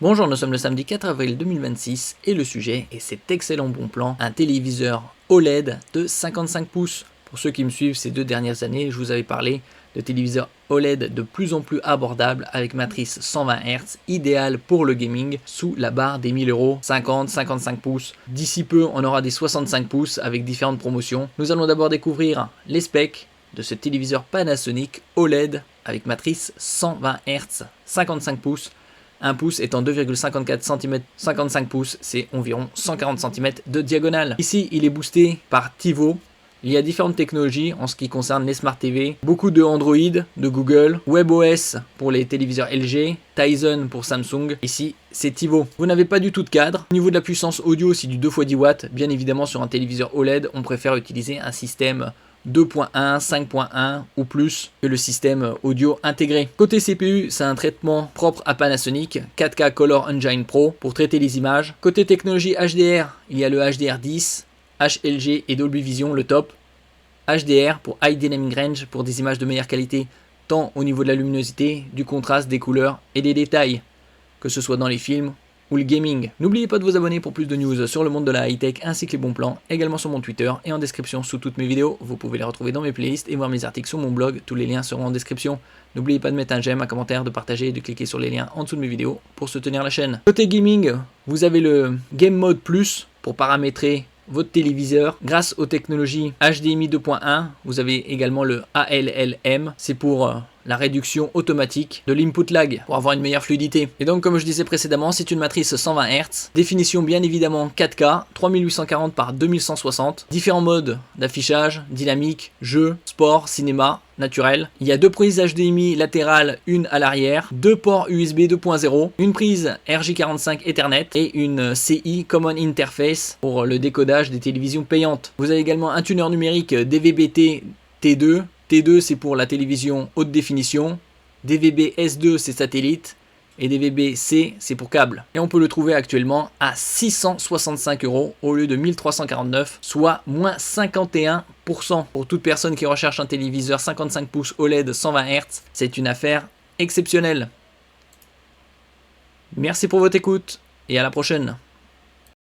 Bonjour, nous sommes le samedi 4 avril 2026 et le sujet est cet excellent bon plan, un téléviseur OLED de 55 pouces. Pour ceux qui me suivent ces 2 dernières années, je vous avais parlé de téléviseurs OLED de plus en plus abordables avec matrice 120 Hz, idéal pour le gaming, sous la barre des 1000 €, 50, 55 pouces. D'ici peu, on aura des 65 pouces avec différentes promotions. Nous allons d'abord découvrir les specs de ce téléviseur Panasonic OLED avec matrice 120 Hz, 55 pouces. 1 pouce étant 2,54 cm, 55 pouces c'est environ 140 cm de diagonale. Ici il est boosté par TiVo. Il y a différentes technologies en ce qui concerne les Smart TV, beaucoup de Android, de Google, WebOS pour les téléviseurs LG, Tizen pour Samsung, ici c'est TiVo. Vous n'avez pas du tout de cadre. Au niveau de la puissance audio, c'est du 2x10 watts. Bien évidemment sur un téléviseur OLED, on préfère utiliser un système 2.1, 5.1 ou plus que le système audio intégré. Côté CPU, c'est un traitement propre à Panasonic, 4K Color Engine Pro pour traiter les images. Côté technologie HDR, il y a le HDR10, HLG et Dolby Vision, le top. HDR pour High Dynamic Range pour des images de meilleure qualité, tant au niveau de la luminosité, du contraste, des couleurs et des détails, que ce soit dans les films ou le gaming. N'oubliez pas de vous abonner pour plus de news sur le monde de la high-tech ainsi que les bons plans, également sur mon Twitter et en description sous toutes mes vidéos. Vous pouvez les retrouver dans mes playlists et voir mes articles sur mon blog, tous les liens seront en description. N'oubliez pas de mettre un j'aime, un commentaire, de partager et de cliquer sur les liens en dessous de mes vidéos pour soutenir la chaîne. Côté gaming, vous avez le Game Mode Plus pour paramétrer votre téléviseur. Grâce aux technologies HDMI 2.1, vous avez également le ALLM, c'est pour la réduction automatique de l'input lag pour avoir une meilleure fluidité. Et donc comme je disais précédemment, c'est une matrice 120 Hz, définition bien évidemment 4K, 3840 par 2160, différents modes d'affichage, dynamique, jeu, sport, cinéma, naturel. Il y a 2 prises HDMI latérales, une à l'arrière, 2 ports USB 2.0, une prise RJ45 Ethernet et une CI Common Interface pour le décodage des télévisions payantes. Vous avez également un tuner numérique DVB-T T2. T2 c'est pour la télévision haute définition, DVB S2 c'est satellite et DVB C c'est pour câble. Et on peut le trouver actuellement à 665 € au lieu de 1349, soit moins 51%. Pour toute personne qui recherche un téléviseur 55 pouces OLED 120 Hz, c'est une affaire exceptionnelle. Merci pour votre écoute et à la prochaine.